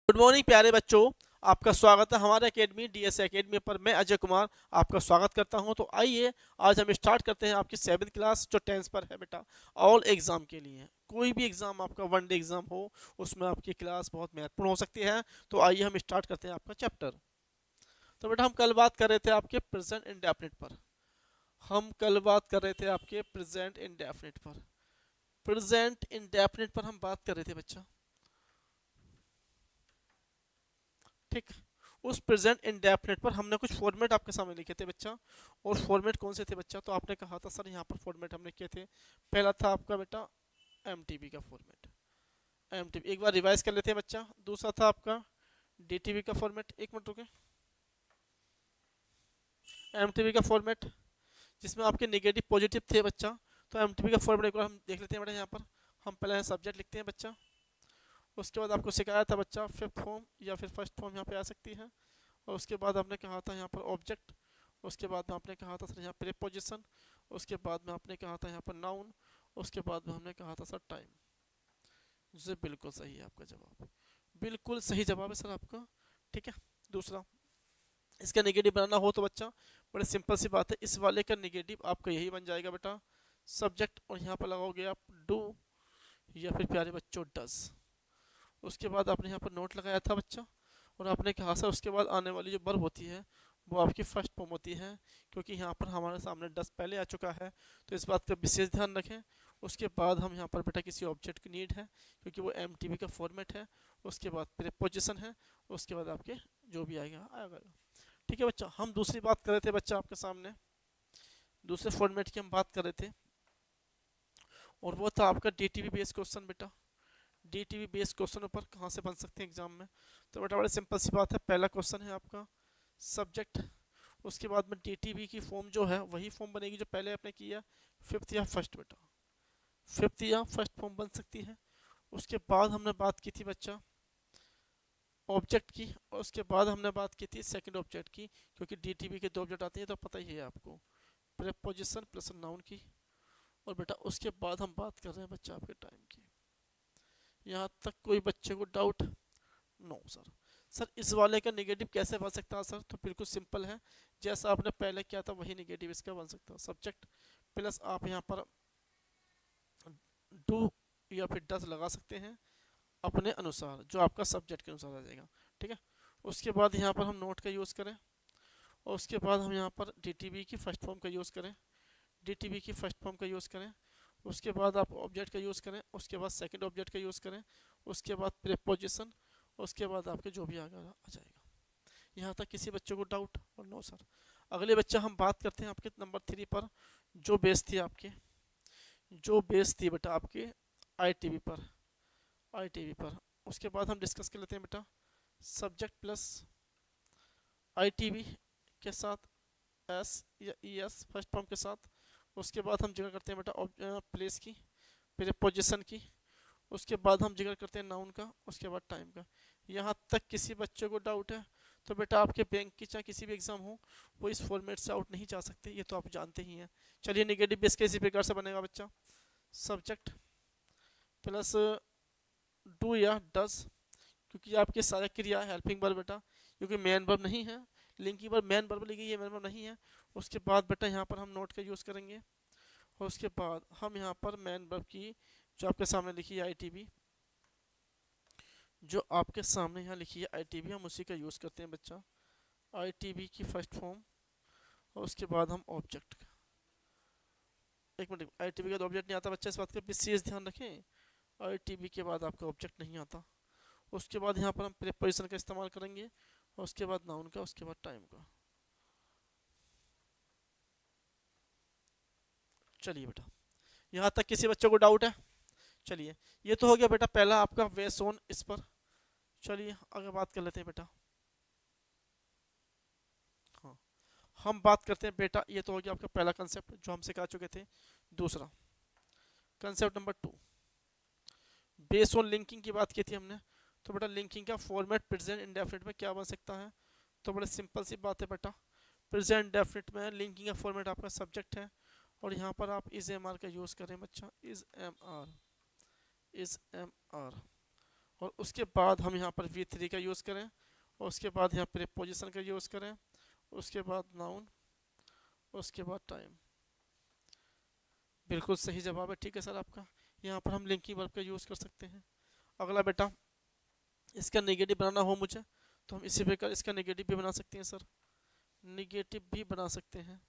Good morning प्यारे बच्चों। आपका स्वागत है हमारे एकेडमी डीएस एकेडमी पर। मैं अजय कुमार आपका स्वागत करता हूं। तो आइए आज हम स्टार्ट करते हैं आपकी 7th क्लास जो 10th पर है बेटा, ऑल एग्जाम के लिए। कोई भी एग्जाम आपका वनडे एग्जाम हो उसमें आपकी क्लास बहुत महत्वपूर्ण हो सकती है। तो आइए हम स्टार्ट करते हैं आपका चैप्टर। तो बेटा हम कल बात कर रहे थे आपके प्रेजेंट इंडेफिनिट पर। हम कल बात कर रहे थे आपके प्रेजेंट इंडेफिनिट पर। प्रेजेंट इंडेफिनिट पर हम बात कर रहे थे बच्चा, ठीक। उस प्रेजेंट इंडेफिनिट पर हमने कुछ फॉर्मेट आपके सामने लिखे थे बच्चा। और फॉर्मेट कौन से थे बच्चा? तो आपने कहा था सर यहाँ पर फॉर्मेट हमने किए थे। पहला था आपका बेटा एमटीबी का फॉर्मेट। एमटीबी एक बार रिवाइज कर लेते हैं बच्चा। दूसरा था आपका डीटीबी का फॉर्मेट। एक मिनट रुके। एमटीबी का फॉर्मेट जिसमें आपके नेगेटिव पॉजिटिव थे बच्चा। तो एमटीबी का फॉर्मेट एक बार हम देख लेते हैं बेटा। यहाँ पर हम पहले सब्जेक्ट लिखते हैं बच्चा। उसके बाद आपको सिखाया था बच्चा फिफ्थ फॉर्म या फिर फर्स्ट फॉर्म यहाँ पे आ सकती है। और उसके बाद आपने कहा था यहाँ पर ऑब्जेक्ट। उसके बाद में आपने कहा था सर यहाँ प्रीपोजिशन। उसके बाद में आपने कहा था यहाँ पर नाउन। उसके बाद में हमने कहा था सर टाइम। जी बिल्कुल सही है आपका जवाब, बिल्कुल सही जवाब है सर आपका। ठीक है। दूसरा, इसका नेगेटिव बनाना हो तो बच्चा बड़े सिंपल सी बात है। इस वाले का नेगेटिव आपका यही बन जाएगा बेटा सब्जेक्ट, और यहाँ पर लगाओगे आप डू या फिर प्यारे बच्चों डज। उसके बाद आपने यहाँ पर नोट लगाया था बच्चा। और आपने कहा सर उसके बाद आने वाली जो वर्ब होती है वो आपकी फर्स्ट फॉर्म होती है, क्योंकि यहाँ पर हमारे सामने डस पहले आ चुका है। तो इस बात का विशेष ध्यान रखें। उसके बाद हम यहाँ पर बेटा किसी ऑब्जेक्ट की नीड है, क्योंकि वो एमटीबी का फॉर्मेट है। उसके बाद प्रीपोजिशन है। उसके बाद आपके जो भी आएगा आएगा। ठीक है बच्चा। हम दूसरी बात कर रहे थे बच्चा आपके सामने, दूसरे फॉर्मेट की हम बात कर रहे थे, और वो था आपका डीटीबी बेस्ड क्वेश्चन बेटा। डीटीबी बेस्ड क्वेश्चन ऊपर कहाँ से बन सकते हैं एग्जाम में? तो बेटा बड़ी सिंपल सी बात है। पहला क्वेश्चन है आपका सब्जेक्ट। उसके बाद में डीटीबी की फॉर्म जो है वही फॉर्म बनेगी जो पहले आपने किया, फिफ्थ या फर्स्ट बेटा। फिफ्थ या फर्स्ट फॉर्म बन सकती है। उसके बाद हमने बात की थी बच्चा ऑब्जेक्ट की, और उसके बाद हमने बात की थी सेकंड ऑब्जेक्ट की, क्योंकि डीटीबी के दो ऑब्जेक्ट आते हैं तो पता ही है आपको, प्रीपोजिशन प्लस नाउन की। और बेटा उसके बाद हम बात कर रहे हैं बच्चा आपके टाइम की। यहाँ तक कोई बच्चे को डाउट? No sir. सर इस वाले का नेगेटिव कैसे बन सकता है सर? तो बिल्कुल सिंपल है, जैसा आपने पहले किया था वही नेगेटिव इसका बन सकता है। सब्जेक्ट प्लस आप यहाँ पर डू या फिर डस लगा सकते हैं अपने अनुसार, जो आपका सब्जेक्ट के अनुसार आ जाएगा। ठीक है। उसके बाद यहाँ पर हम नोट का यूज़ करें, और उसके बाद हम यहाँ पर डीटीबी की फर्स्ट फॉर्म का यूज़ करें। डीटीबी की फर्स्ट फॉर्म का यूज़ करें। उसके बाद आप ऑब्जेक्ट का यूज़ करें। उसके बाद सेकंड ऑब्जेक्ट का यूज़ करें। उसके बाद प्रीपोजिशन। उसके बाद आपके जो भी आगे आ जाएगा। यहाँ तक किसी बच्चे को डाउट? और नो सर। अगले बच्चा हम बात करते हैं आपके नंबर 3 पर, जो बेस थी आपके, जो बेस थी बेटा आपके आईटीबी पर। आईटीबी पर उसके बाद हम डिस्कस कर लेते हैं बेटा सब्जेक्ट प्लस आईटीबी के साथ एस या ई एस फर्स्ट फॉर्म के साथ। उसके बाद हम जिक्र करते हैं बेटा प्लेस की, प्रीपोजिशन की। उसके बाद हम जिक्र करते हैं नाउन का। उसके बाद टाइम का। यहाँ तक किसी बच्चे को डाउट है? तो बेटा आपके बैंक की चाहे किसी भी एग्जाम हो वो इस फॉर्मेट से आउट नहीं जा सकते, ये तो आप जानते ही हैं। चलिए नेगेटिव बेस कैसी प्रकार से बनेगा बच्चा? सब्जेक्ट प्लस डू या डज, क्योंकि आपकी सारा क्रिया हेल्पिंग वर्ब बेटा, क्योंकि मेन वर्ब नहीं है। लिंकिंग वर्ब मेन वर्ब लिखी है, मेन वर्ब नहीं है। उसके बाद बेटा यहाँ पर हम नोट का यूज़ करेंगे। और उसके बाद हम यहाँ पर मेन वर्ब की जो आपके सामने लिखी है आईटीबी, जो आपके सामने यहाँ लिखी है आईटीबी, हम उसी का यूज़ करते हैं बच्चा। आईटीबी की फर्स्ट फॉर्म। और उसके बाद हम ऑब्जेक्ट का, एक मिनट, आईटीबी का तो ऑब्जेक्ट नहीं आता बच्चा, इस बात का विशेष ध्यान रखें। आईटीबी के बाद आपका ऑब्जेक्ट नहीं आता। उसके बाद यहाँ पर हम प्रीपोजिशन का इस्तेमाल करेंगे। और उसके बाद नाउन का। उसके बाद टाइम का। चलिए बेटा, यहाँ तक किसी बच्चे को डाउट है? चलिए, ये तो हो गया बेटा पहला आपका वेसोन इस पर। चलिए आगे बात कर लेते हैं बेटा। हाँ, हम बात करते हैं बेटा, ये तो हो गया आपका पहला कंसेप्ट जो हम सिखा चुके थे। दूसरा concept number 2, base on linking की बात की थी हमने। तो बेटा लिंकिंग का फॉर्मेट प्रेजेंट इंडेफिनिट में क्या बन सकता है? तो बड़े सिंपल सी बात है बेटा। प्रेजेंट इंडेफिनिट में लिंकिंग का फॉर्मेट आपका सब्जेक्ट है, और यहाँ पर आप इज एम आर का यूज़ करें बच्चा। Is am are, is am are. और उसके बाद हम यहाँ पर V3 का यूज़ करें, और उसके बाद यहाँ प्रीपोजिशन का यूज़ करें, उसके बाद नाउन, उसके बाद टाइम। बिल्कुल सही जवाब है, ठीक है सर आपका। यहाँ पर हम लिंकिंग वर्ब का यूज़ कर सकते हैं। अगला बेटा, इसका नेगेटिव बनाना हो मुझे, तो हम इसी प्रकार इसका नेगेटिव भी बना सकते हैं सर, नेगेटिव भी बना सकते हैं,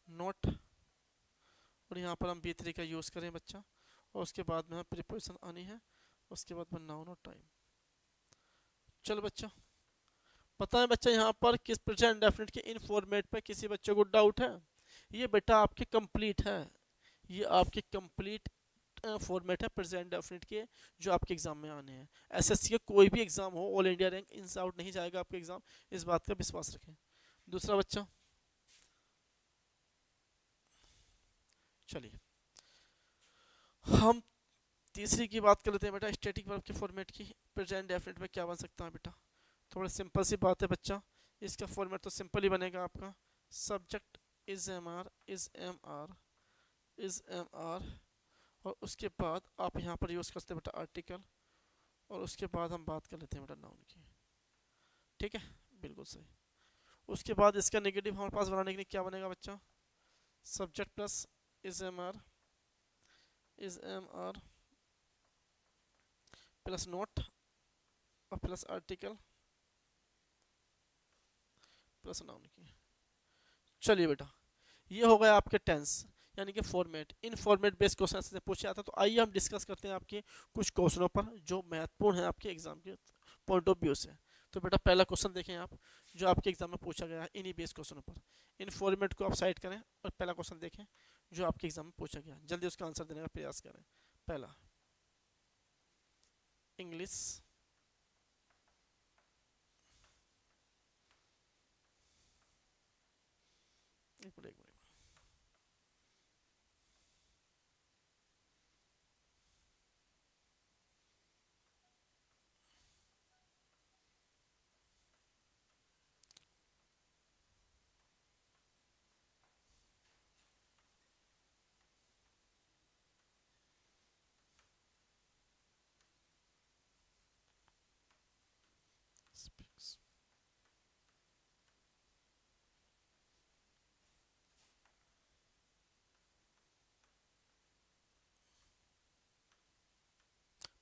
नॉट, और यहाँ पर हम B3 का यूज़ करें बच्चा, और उसके बाद में प्रीपोजिशन आनी है, उसके बाद में नाउन और टाइम। चलो बच्चा, पता है बच्चा यहाँ पर किस प्रेजेंट इंडेफिनिट के इन फॉर्मेट पे किसी बच्चे को डाउट है? ये बेटा आपके कंप्लीट है, ये आपके कंप्लीट फॉर्मेट है प्रेजेंट इंडेफिनिट के, जो आपके एग्जाम में आने हैं। एसएससी के कोई भी एग्जाम हो, ऑल इंडिया रैंक इन से आउट नहीं जाएगा आपके एग्जाम, इस बात का विश्वास रखें। दूसरा बच्चा, चलिए हम तीसरी की बात कर लेते हैं बेटा, स्टैटिक वर्ब के फॉर्मेट की प्रेजेंट इंडेफिनिट में क्या बन सकता है बेटा। थोड़ा सिंपल सी बात है बच्चा, इसका फॉर्मेट तो सिंपल ही बनेगा आपका, subject is am are, is am are, is am are, और उसके बाद आप यहाँ पर यूज़ करते हैं बेटा आर्टिकल, और उसके बाद हम बात कर लेते हैं बेटा नाउन की, ठीक है, बिल्कुल सही। उसके बाद इसका नेगेटिव हमारे पास बनाने के लिए क्या बनेगा बच्चा, subject plus is am are, is am are plus not और प्लस आर्टिकल प्लस नाउन की। चलिए बेटा, ये हो गया आपके टेंस यानी कि फॉर्मेट। इन फॉर्मेट बेस्ड क्वेश्चन से पूछे जाता है, तो आइए हम डिस्कस करते हैं आपके कुछ क्वेश्चनों पर जो महत्वपूर्ण है आपके एग्जाम के पॉइंट ऑफ व्यू से। तो बेटा पहला क्वेश्चन देखें आप, जो आपके एग्जाम में पूछा गया है इन्हीं बेस्ड क्वेश्चनों पर। इन फॉर्मेट को आप साइड करें और पहला क्वेश्चन देखें जो आपके एग्जाम में पूछा गया, जल्दी उसका आंसर देने का प्रयास करें। पहला, इंग्लिश, एक मिनट, speaks।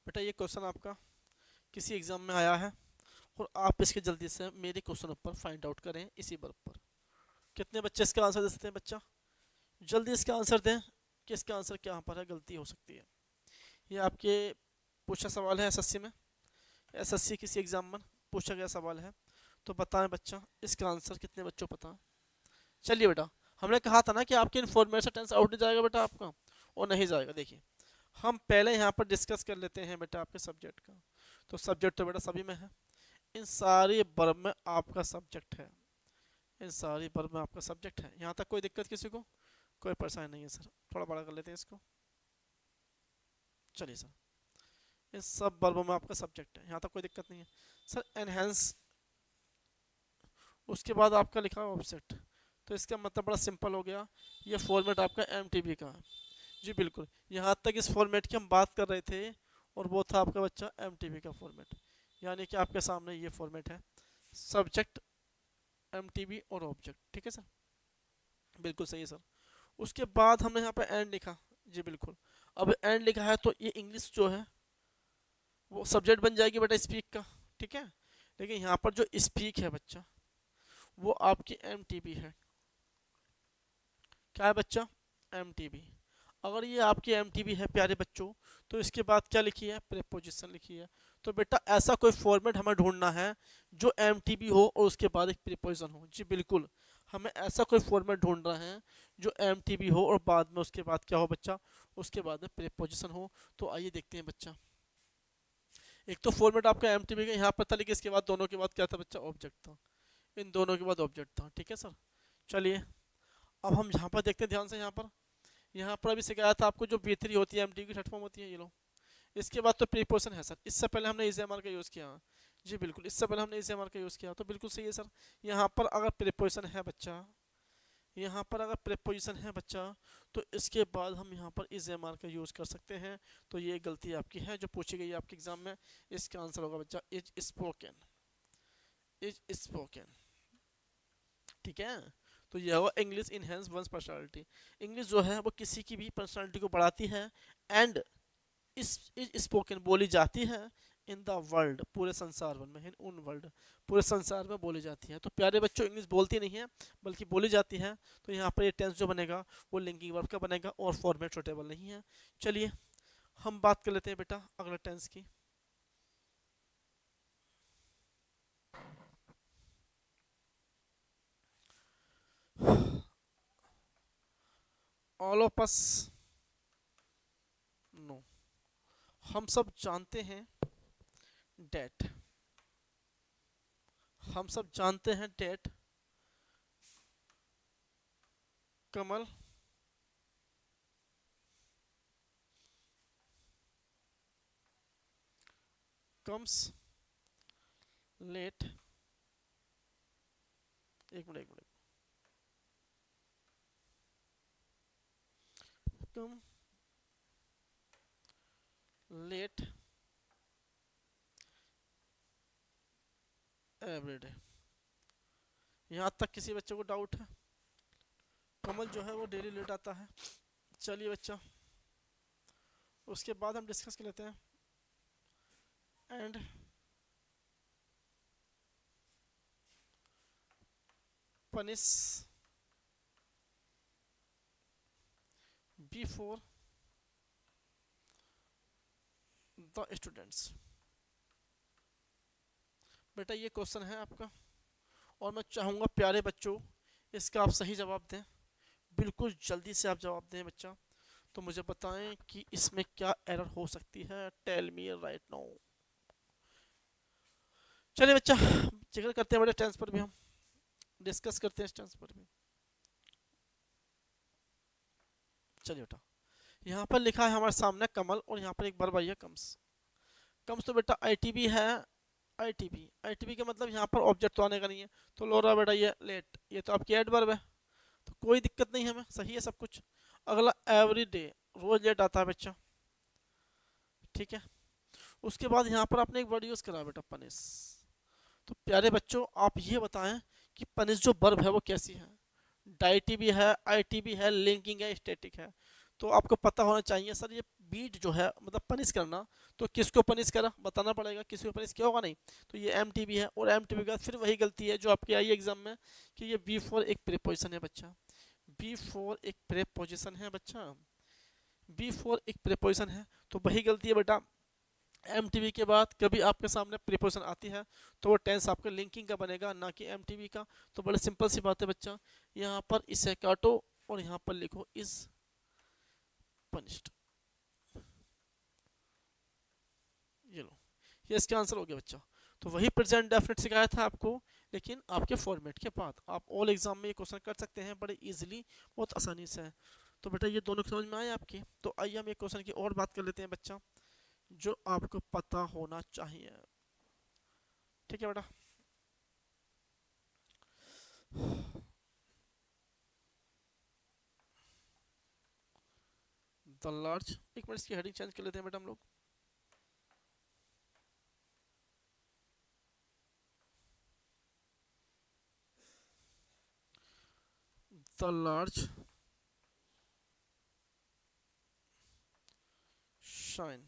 बेटा ये क्वेश्चन आपका किसी एग्जाम में आया है, और आप इसके जल्दी से मेरे क्वेश्चन पर फाइंड आउट करें इसी वर्ब पर। कितने बच्चे इसका आंसर दे सकते हैं बच्चा, जल्दी इसका आंसर दें कि इसका आंसर क्या पर है, गलती हो सकती है। ये आपके पूछा सवाल है एसएससी में, एसएससी किसी एग्जाम में पूछा गया सवाल है, तो बताएं बच्चा इसका आंसर कितने बच्चों को पता है। चलिए बेटा, हमने कहा था ना कि आपके इन्फॉर्मेशन टेंस आउट नहीं जाएगा बेटा आपका, और नहीं जाएगा। देखिए हम पहले यहाँ पर डिस्कस कर लेते हैं बेटा आपके सब्जेक्ट का। तो सब्जेक्ट तो बेटा सभी में है, इन सारे वर्ब में आपका सब्जेक्ट है, इन सारी वर्ब में आपका सब्जेक्ट है। यहाँ तक कोई दिक्कत किसी को, कोई परेशानी नहीं है सर। थोड़ा बड़ा कर लेते हैं इसको, चलिए सर, इन सब वर्बों में आपका सब्जेक्ट है, यहाँ तक कोई दिक्कत नहीं है सर। एनहेंस, उसके बाद आपका लिखा है ऑब्जेक्ट, तो इसका मतलब बड़ा सिंपल हो गया, ये फॉर्मेट आपका एमटीबी का है। जी बिल्कुल, यहाँ तक इस फॉर्मेट की हम बात कर रहे थे, और वो था आपका बच्चा एमटीबी का फॉर्मेट, यानी कि आपके सामने ये फॉर्मेट है, सब्जेक्ट, एमटीबी और ऑब्जेक्ट, ठीक है सर, बिल्कुल सही है सर। उसके बाद हमने यहाँ पर एंड लिखा, जी बिल्कुल, अब एंड लिखा है तो ये इंग्लिश जो है वो सब्जेक्ट बन जाएगी बेटा स्पीक का, ठीक है। लेकिन यहाँ पर जो स्पीक है बच्चा वो आपकी एमटीबी है, क्या है बच्चा, एमटीबी। अगर ये आपकी एमटीबी है प्यारे बच्चों, तो इसके बाद क्या लिखी है, प्रीपोजिशन लिखी है। तो बेटा ऐसा कोई फॉर्मेट हमें ढूंढना है जो एमटीबी हो और उसके बाद एक प्रीपोजिशन हो। जी बिल्कुल, हमें ऐसा कोई फॉर्मेट ढूंढना है जो एमटीबी हो और बाद में उसके बाद क्या हो बच्चा, उसके बाद में प्रीपोजिशन हो। तो आइए देखते हैं बच्चा, एक तो फॉर्मेट आपका एमटीबी का यहाँ पर था, लेकिन इसके बाद दोनों के बाद क्या था बच्चा, ऑब्जेक्ट था, इन दोनों के बाद ऑब्जेक्ट था, ठीक है सर। चलिए अब हम यहाँ पर देखते हैं ध्यान से, यहाँ पर अभी सिखाया था आपको जो B3 होती है एमटीबी की शॉर्ट फॉर्म होती है, ये लो। इसके बाद तो प्रीपोजिशन है सर, इससे पहले हमने इज़ेएमआर का यूज़ किया, जी बिल्कुल, इससे पहले हमने इज़ेएमआर का यूज़ किया, तो बिल्कुल सही है सर। यहाँ पर अगर प्रीपोजिशन है बच्चा, यहाँ पर अगर प्रेपोजिशन है बच्चा तो इसके बाद हम यहाँ पर इज एम आर का यूज़ कर सकते हैं। तो ये गलती आपकी है जो पूछी गई है आपके एग्जाम में। इसका आंसर होगा बच्चा इज स्पोकन, इज स्पोकन। ठीक है, तो यह होगा English enhance one's personality. English जो है वो किसी की भी पर्सनालिटी को बढ़ाती है। एंड इस स्पोकन बोली जाती है इन द वर्ल्ड, पूरे संसार भर में, इन उन वर्ल्ड, पूरे संसार में बोली जाती है। तो प्यारे बच्चों इंग्लिश बोलती नहीं है बल्कि बोली जाती है। तो यहाँ पर ये टेंस जो बनेगा वो लिंकिंग वर्ब का बनेगा और फॉर्मेट सुटेबल नहीं है। चलिए हम बात कर लेते हैं बेटा अगला टेंस की। ऑल ऑफ अस नो, हम सब जानते हैं डेट, हम सब जानते हैं डेट कमल कम्स लेट, एक मिनट एक मिनट, कम लेट एवरीडे। यहाँ तक किसी बच्चे को डाउट है? कमल जो है वो डेली लेट आता है। चलिए बच्चा उसके बाद हम डिस्कस कर लेते हैं and punish before the students. बेटा ये क्वेश्चन है आपका और मैं चाहूँगा प्यारे बच्चों इसका आप सही जवाब दें, बिल्कुल जल्दी से आप जवाब दें बच्चा। तो मुझे बताएं कि इसमें क्या एरर हो सकती है। Tell me right now. चलिए बच्चा जिक्र करते हैं बड़े टेंस पर भी, हम डिस्कस करते हैं इस टेंस पर भी। चलिए बेटा यहाँ पर लिखा है हमारे सामने कमल और यहाँ पर एक वर्ब आई है कम्स। कम्स तो बेटा आईटीबी है, आईटीबी, आईटीबी का मतलब यहाँ पर ऑब्जेक्ट तो आने का नहीं है। तो लो रहा बेटा ये लेट, ये तो आपकी एडवर्ब है तो कोई दिक्कत नहीं है, हमें सही है सब कुछ। अगला एवरी डे, रोज लेट आता है बच्चा। ठीक है, उसके बाद यहाँ पर आपने एक वर्ड यूज करा बेटा पनिश। तो प्यारे बच्चों आप ये बताएं कि पनिश जो वर्ब है वो कैसी है। डाइटी भी है, आईटी भी है, लिंकिंग है, स्टैटिक है। तो आपको पता होना चाहिए सर ये बीट जो है मतलब पनिश करना, तो किसको पनिश करा बताना पड़ेगा, किसी को पनिश किया होगा नहीं। तो ये एम टी बी है और एम टी बी का फिर वही गलती है जो आपके आई एग्जाम में कि ये बी फोर एक प्रीपोजिशन है बच्चा, बी फोर एक प्रीपोजिशन है बच्चा, बी फोर एक प्रीपोजिशन है। तो वही गलती है बेटा, एम टी बी के बाद कभी आपके सामने प्रीपोजिशन आती है तो वो टेंस आपका लिंकिंग का बनेगा ना कि एम टी बी का। तो बड़े सिंपल सी बात है बच्चा, यहाँ पर इसे काटो और यहाँ पर लिखो इज पनिश्ड। ये लो, ये इसका आंसर हो गया बच्चा। तो वही प्रेजेंट डेफिनेट सिखाया था आपको लेकिन आपके फॉर्मेट के बाद। आप ऑल एग्जाम में ये क्वेश्चन कर सकते हैं बड़े इजीली, बहुत आसानी से है। तो बेटा ये दोनों समझ में आए आपके। तो आइए हम एक क्वेश्चन की और बात कर लेते हैं बच्चा जो आपको पता होना चाहिए। ठीक है बेटा, द लार्ज, एक मिनट इसकी हेडिंग चेंज कर लेते हैं बेटा हम लोग। The large shine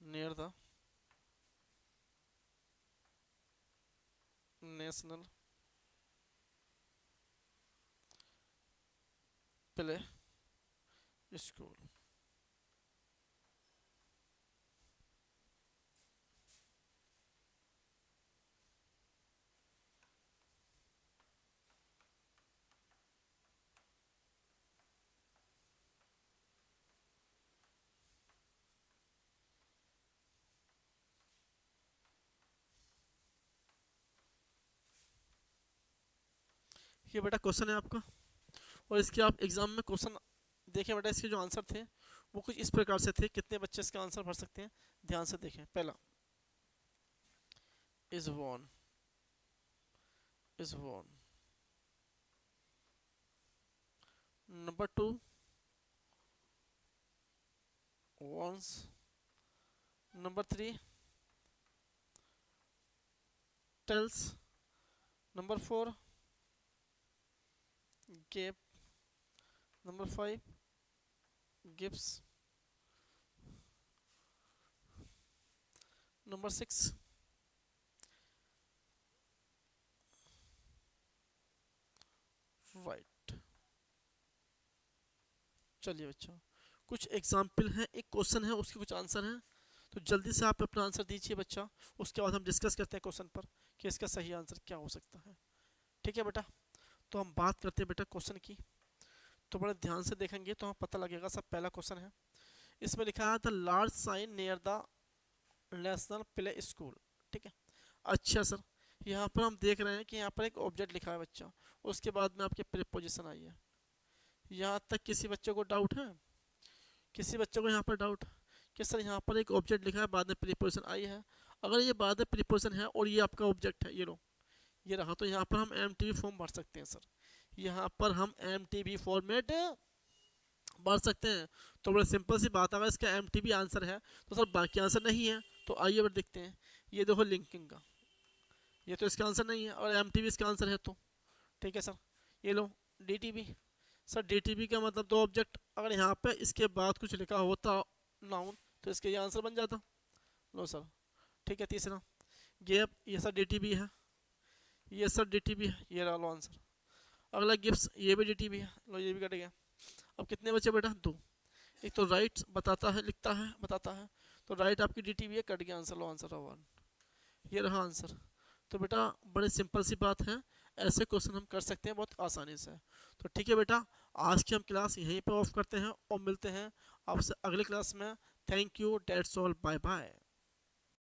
near the national play school. ये बेटा क्वेश्चन है आपका और इसके आप एग्जाम में क्वेश्चन देखें बेटा, इसके जो आंसर थे वो कुछ इस प्रकार से थे। कितने बच्चे इसका आंसर भर सकते हैं ध्यान से देखें। पहला is von, is 1. Number 2, ones. Number 3, tells. Number 4, gave. Number 5, gives. Number 6, right. चलिए बच्चों, कुछ एग्जाम्पल हैं, एक क्वेश्चन है, उसके कुछ आंसर हैं, तो जल्दी से आप अपना आंसर दीजिए बच्चा। उसके बाद हम डिस्कस करते हैं क्वेश्चन पर कि इसका सही आंसर क्या हो सकता है। ठीक है बेटा, तो हम बात करते हैं बेटा क्वेश्चन की। तो बड़े ध्यान से देखेंगे तो हमें पता लगेगा। सब पहला क्वेश्चन है, इसमें लिखा है the large sign near the national play school. ठीक है, अच्छा सर, यहाँ पर हम देख रहे हैं कि यहाँ पर एक ऑब्जेक्ट लिखा है बच्चा, उसके बाद में आपके प्रीपोजिशन आई है। यहाँ तक किसी बच्चे को डाउट है? किसी बच्चे को यहाँ पर डाउट कि सर यहाँ पर एक ऑब्जेक्ट लिखा है, बाद में प्रीपोजिशन आई है। अगर ये बाद में प्रीपोजिशन है और ये आपका ऑब्जेक्ट है, ये लो, ये रहा, तो यहाँ पर हम एम फॉर्म भर सकते हैं सर। यहाँ पर हम एम फॉर्मेट भर सकते हैं। तो बड़ा सिंपल सी बात, अगर इसका एम आंसर है तो सर बाकी आंसर नहीं है। तो आइए बट देखते हैं, ये देखो लिंकिंग का, ये तो इसका आंसर नहीं है और एम इसका आंसर है। तो ठीक है सर, ये लो डी सर, डी का मतलब दो ऑब्जेक्ट। अगर यहाँ पे इसके बाद कुछ लिखा होता नाउन तो इसके ये आंसर बन जाता। लो सर, ठीक है। तीसरा गैप, ये सर डी है, ये सर डी है, ये रहा लो आंसर। अगला गिफ्ट, ये भी डी है, लो ये भी कट गया। अब कितने बचे बेटा? दो। एक तो राइट बताता है, लिखता है, बताता है, तो राइट आपकी डी है, कट गया आंसर। लो आंसर रहा 1, ये रहा आंसर। तो बेटा बड़े सिंपल सी बात है, ऐसे क्वेश्चन हम कर सकते हैं बहुत आसानी से। तो ठीक है बेटा, आज की हम क्लास यहीं पे ऑफ करते हैं और मिलते हैं आपसे अगले क्लास में। Thank you, that's all, bye bye.